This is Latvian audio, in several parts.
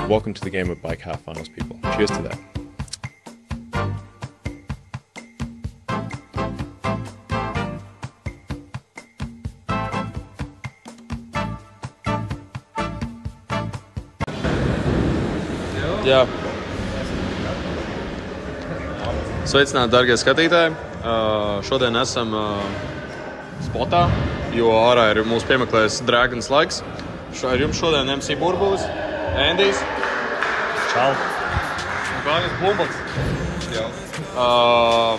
Welcome to the game of Bike Half Finals, people. Cheers to that. Jā. Sveicināti, darbie skatītāji! Šodien esam spotā, jo ārā ir mūsu piemeklējis Dragons laiks. Ar jums šodien MC Burbulis, Endijs. Čau! Un Kānis Bumbats.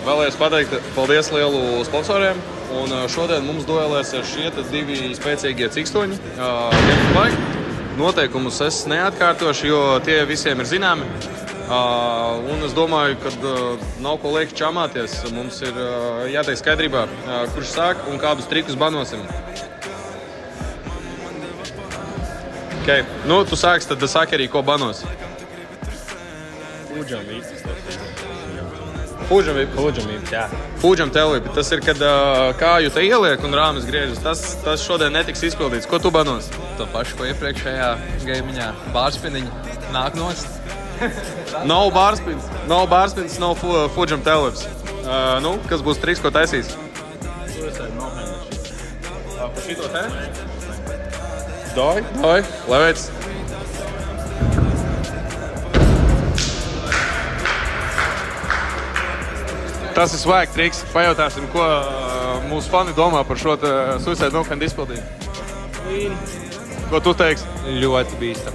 Vēlējos pateikt paldies lielu sponsoriem. Un šodien mums duelēsies šie divi spēcīgie cikstoņi. Noteikumus es neatkārtošu, jo tie visiem ir zināmi. Un es domāju, ka nav ko liekt čamāties. Mums ir jātiek skaidrībā, kurš sāk un kādus trikus banosim. Okay. Nu, tu sāks, tad sāki arī, ko banos. Pūdžam vīpis. Pūdžam vīpis, jā. Pūdžam tev vīpis. Tas ir, kad kāju te ieliek un rāmis griežas. Tas šodien netiks izpildīts. Ko tu banos? To pašu, ko iepriekšējā geimiņā. Bārspiniņi nāk nost. No bārspins, no Pūdžam tev vīpis. Nu, kas būs triks, ko taisīs? Par šito te? Doj, lai veic. Tas ir swag triks. Pajautāsim, ko mūsu fani domā par šo Suicide No Hand izpildījumu. Ko tu teiksi? Ļoti bīstam.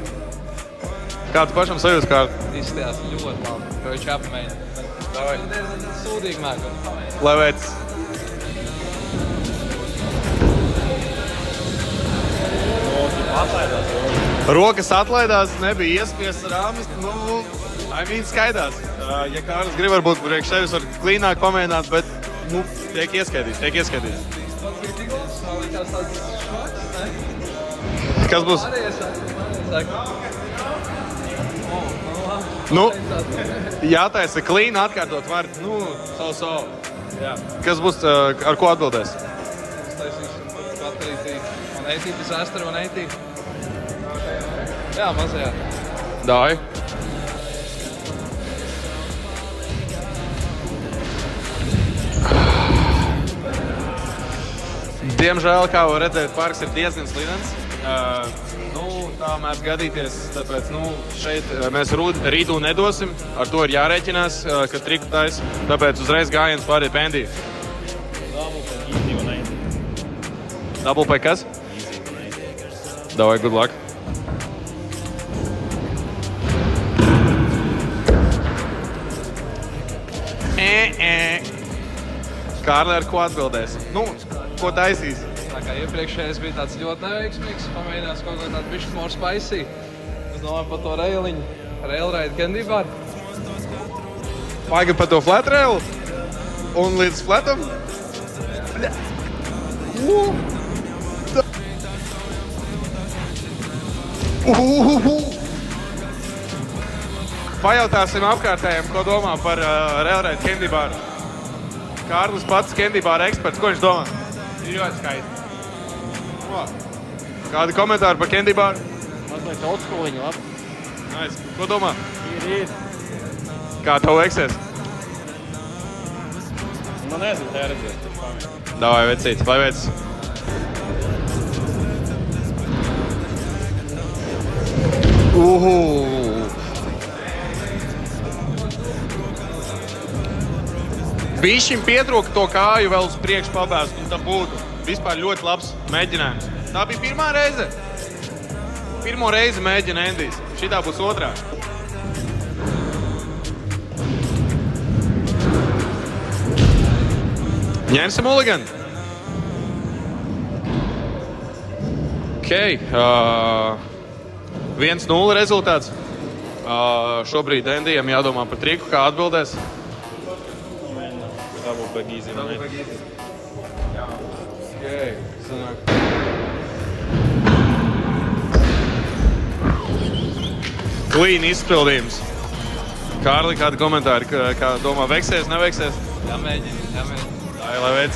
Kā tu pašam sajūti kārt? Izskatās ļoti labi, ka viņš apmēģina. Diezgan sūdīgi mēgam. Lai veic. Rokas atlaidās, nebija iespiests rāmis. Nu, skaidās. Ja Kārlis grib, varbūt priekš sevis var klīnāk pamēģināt, bet nu, tiek ieskaidīts. Kas būs? Nu, jātaisa klīna atkārtot var. Nu, savu. Jā. Kas būs, ar ko atbildēs? Es taisīšu patarītī. Un eitī, disaster un eitī. Jā, mazajā. Dāj. Diemžēl, kā var redzēt, parks ir diezgan slidens. Tā mēs gadīties, tāpēc šeit mēs rītu nedosim. Ar to ir jārēķinās, ka triku tais. Tāpēc uzreiz gājiens pāriet pie Endija. Double pie kas? Davai, good luck. Kārli, ar ko atbildēs? Nu, ko taisīs? Tā kā iepriekšējais bija tāds ļoti neveiksmīgs, pamēģinās kaut ko tādu bišķi more spicy. Es domāju par to railiņu, railride candy bar. Paga par to flat rail? Un līdz flatam? Pajautāsim apkārtējiem, ko domā par railride candy bar. Kārlis pats candy bar eksperts, ko viņš domā? Ir ļoti skaisti. Kādi komentāri par candy bar? Mazliet oldskooliņu labi. Nice. Ko domā? Ir. Kā tev veiksies? Man nezinu, tā redzēt. Davai, vecīts, lai veic. Bišķim pietrūka to kāju vēl uz priekšu pabēst, un tam būtu vispār ļoti labs mēģinājums. Tā bija pirmā reize. Pirmo reizi mēģina Endijs. Šitā būs otrā. Ņemsim Mulligan. Ok. 1-0 rezultāts. Šobrīd Endijam jādomā par triku, kā atbildēs. Double bag easy. Jā. Okay. Sanāk. Clean izpildījums. Kārli, kādi komentāri? Kā domā, veiksies, neveiksies? Jāmēģina. Lai veic.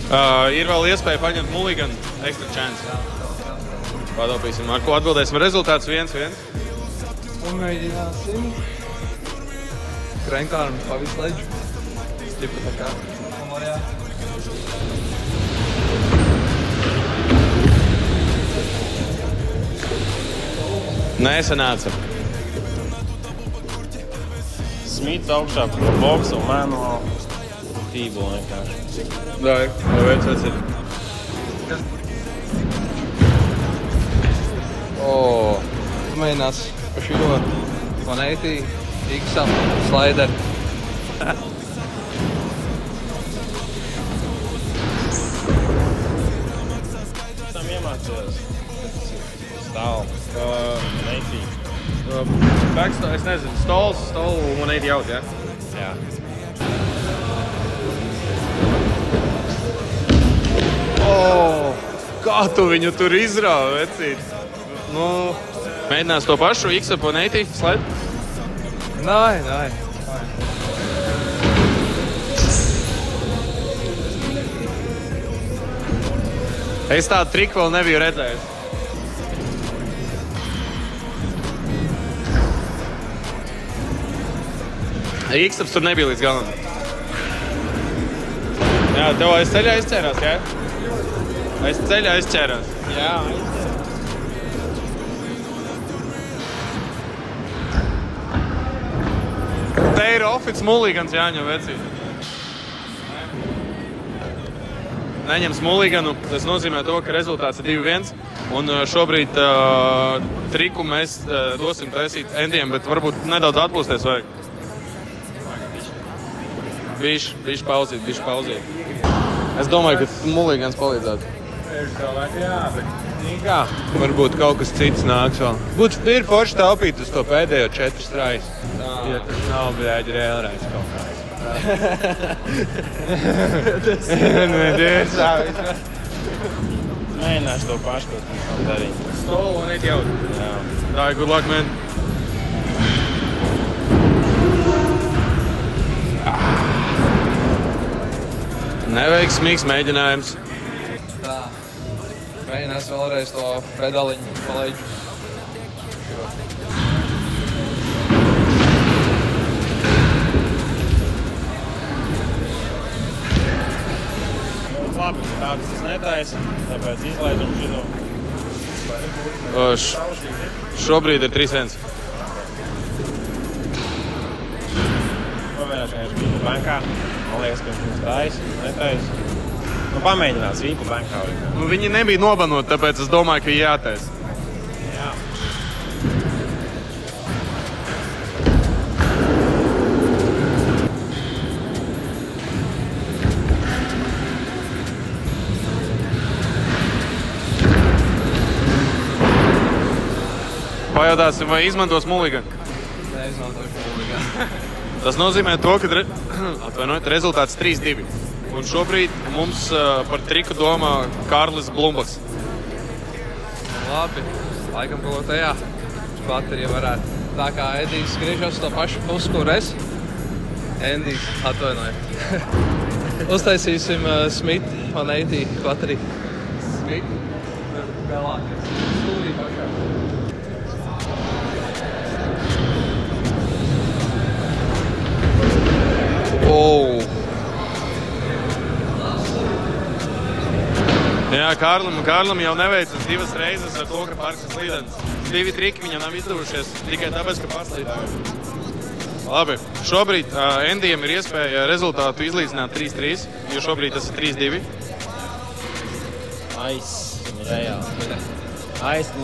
Ir vēl iespēja paņemt mulliganu, extra chance. Padaupīsim, ar ko atbildēsim. Rezultāts 1-1. Un mēģināsim. Krenkārnu pa visu leģu. Stipa tā kā. Nesanāca. Smits augšā par to boksu un manuālu tību vienkārši. Dai, veic. Mēģinās pa širo 180, X-am, slideri. Tam iemācījos. Stāv. Neitī. Backstall, es nezinu, stall 180 out, ja? Jā. Kā tu viņu tur izrāvi, vecīt? Mēģinās to pašu, X-up 180 slide? Nē. Es tādu triku vēl nebiju redzējis. X-ups tur nebija līdz galam. Jā, tev aiz ceļā aizķērās, jā? Aiz ceļā aizķērās. Jā, Te ir ofits mulligans jāņem, vecīt. Neņems mulliganu, tas nozīmē to, ka rezultāts ir 2-1. Un šobrīd triku mēs dosim taisīt endiem, bet varbūt nedaudz atpūsties vajag. Bišķi pauzīt. Es domāju, ka mulligans palīdzētu. Jā, varbūt kaut kas cits nāks vēl. Būtu ir forši taupīt uz to pēdējo 4 strājus. Ja tas nav, bļēģi, reālrais kaut kāds. mēģināšu to pašu, ko tam darīt. Stall 180 out. Jā. Tā, good luck, man. Neveiksmīgs mēģinājums. Tā. Mēģinās vēlreiz to pedaliņu palaiģu. Labi, tādas es netaisu, tāpēc izlaidum šito. Šobrīd ir 3-1. Pamēģināšu vienkārši bankā. Man liekas, ka viņš mums taisa, netaisa. Pamēģinās vīpu bankā. Viņi nebija nobanot, tāpēc es domāju, ka jātaisa. Jā. Pajautāsim, vai izmantos mulliganu. Neizmantošu mulliganu. Tas nozīmē to, ka rezultāts 3-2. Un šobrīd mums par triku domā Kārlis Blumbaks. Labi, laikam kaut ko tajā baterija varētu. Tā kā Edijs griežos to pašu pusi, kur es. Endijs, atvainoju. Uztaisīsim Smith 180 bateriju. Smith? Vēlāties. Stūrī pašā. Jā, Kārlim jau neveicas 2 reizes ar to, ka parks ir slīdens. 2 triki viņam nav izdevušies tikai tāpēc, ka paslīdēja. Labi, šobrīd Endijam ir iespēja rezultātu izlīdzināt 3-3, jo šobrīd tas ir 3-2. Aizsni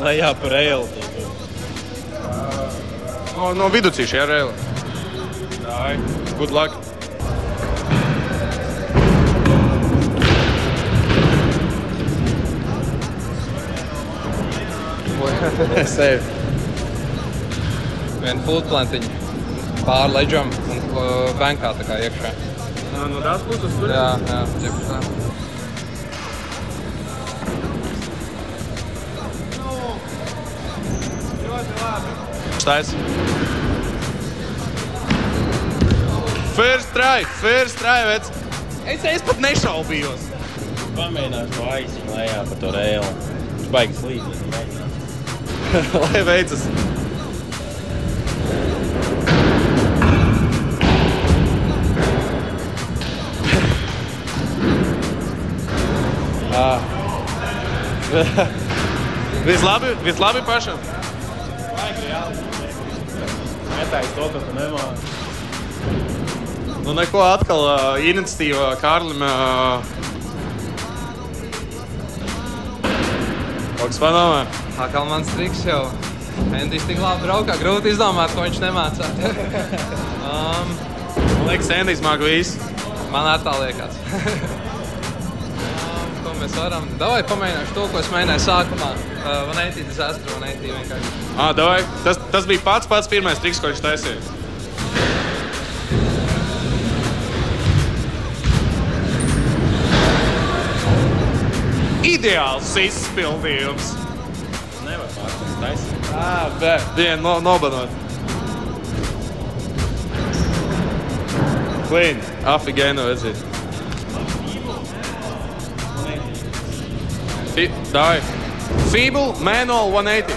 lejā par reilu. No viducīša, jā, reila. Dai, good luck. Sevi. Vienu footplantiņu pār leģam un bankā tā kā iekšā. No tās puses tur? Jā, ģepu tā. Štais. First try, vec. Es pat nešaubījos. Pamēģināšu to aizsiņu lejā pa to reilu. Viņš baigi slīd, bet mēģinās. Lai veicas. Vislabi pašam? Vajag reāli. Netais to, ka tu nemāc. Nu neko atkal iniciatīva Kārlim. Kaut kas padomā? Atkal mans triks jau. Endijs tik labi braukā, grūti izdomāt, ko viņš nemācā. Man liekas, Endijs māk visu. Man ar tā liekas. Ko mēs varam? Davai pamēģināšu to, ko es mēģināju sākumā. 180 disaster, 180 vienkārši. Davai. Tas bija pats pirmais triks, ko viņš taisīja. Ideāls izpildījums. Nevar pārspēc taisīt. Bet vienu nobanot. Clean. Afigēnu redzīt. Davai. Feeble manual 180.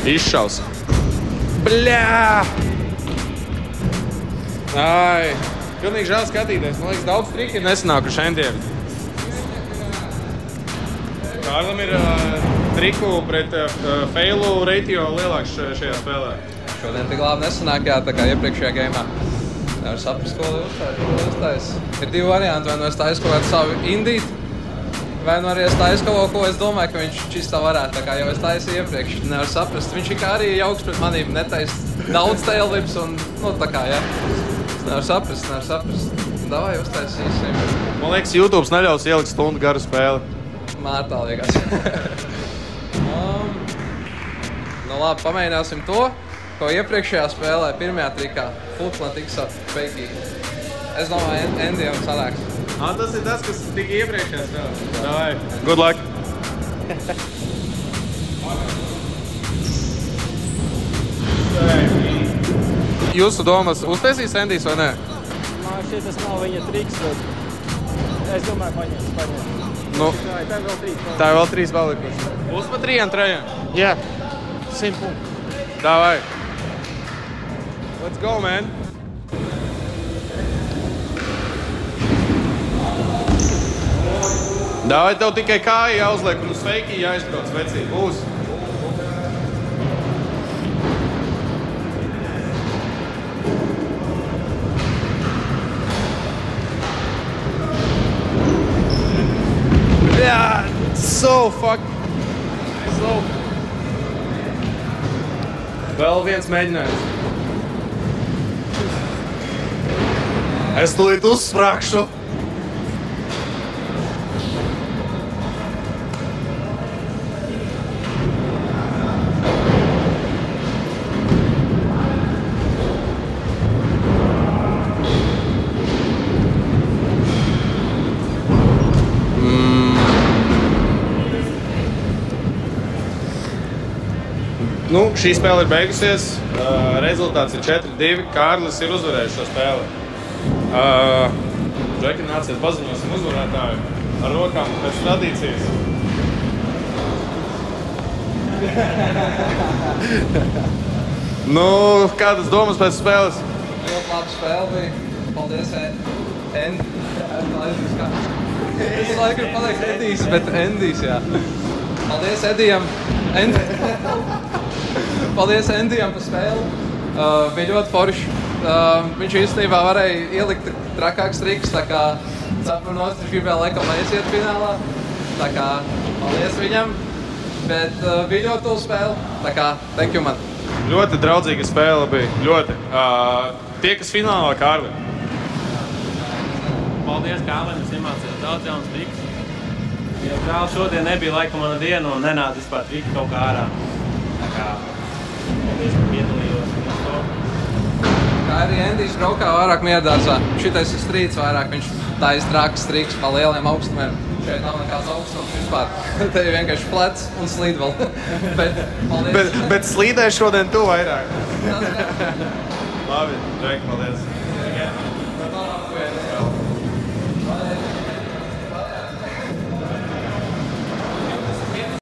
Izšaus. Bļā! Ai. Pilnīgi žēl skatīties. Man liekas, daudz triki ir nesanākuši endiem. Kārlim ir triku pret failu ratio lielāks šajā spēlē. Šodien tik labi nesanāk, jā, tā kā iepriekšējā gaimā. Nevar saprast, ko uztais. Ir divi varianti, vai nu es taisu kaut kādu savu indīt, vai nu arī es taisu kaut ko, es domāju, ka viņš čistā varētu, tā kā jau es taisu iepriekš. Nevar saprast. Viņš ir kā arī jauks pret manīm, netais daudz tailvips un, tā kā, jā. Nevar saprast. Davai uztaisīsim. Man liekas, YouTube neļaus ielikt stundu garu spēli. Man tā liekas. Labi, pamēģināsim to, ko iepriekšējā spēlē, pirmajā trikā. Footplant X-up, beigīgi. Es domāju, Endijam sanāks. Tas ir tas, kas tika iepriekšējā spēlē. Davai. Good luck. Jūsu domas uztaisīs Endijs vai nē? Man šķiet, tas nav viņa triks, bet es domāju, paņems. Nu, Tā ir vēl 3. tā ir vēl 3 balikuši. Būs pa 3. Jā, 100 punktu. Davai. Let's go, man. Davai, tev tikai kāja jāuzliek un uz feiki jāizbrauc vecī. Būs. Yeah, so fuck. So. Vēl viens mēģinājums. Es tūlīt uzsprākšu. Nu, šī spēle ir beigusies. Rezultāts ir 4-2. Kārlis ir uzvarējis šo spēli. Džeki, nāciet, paziņosim uzvarētāju ar rokām pēc tradīcijas. Nu, kādas domas pēc spēles? Ļoti laba spēle bija. Paldies, Endi. Es laiku ir pateikt Edijs, bet Endijs, jā. Paldies Edijam. Paldies Endijam par spēli. Bija ļoti forši. Viņš īstenībā varēja ielikt trakāks triks, tā kā Capranos viņš gribēja laikam aiziet finālā. Tā kā paldies viņam. Bet bija ļoti tuvu spēle. Tā kā thank you man. Ļoti draudzīga spēle bija. Ļoti. Tie, kas finālā, Kārli. Paldies, Kārlim, es iemācījos daudz jaunas trikus. Ja žēl šodien nebija laikam mana diena un nenāca vispār triki kaut kā ārā. Tā kā paldies, ka piedalījos un to. Kā arī Endijs braukā vairāk mierdārzā. Šitais ir strīds vairāk, viņš taisa trakas triks pa lieliem augstumiem. Šeit nav nekāds augstums vispār. Te ir vienkārši plec un slīd vēl. Bet slīdē šodien tu vairāk. Labi, Džeki, paldies. Yeah.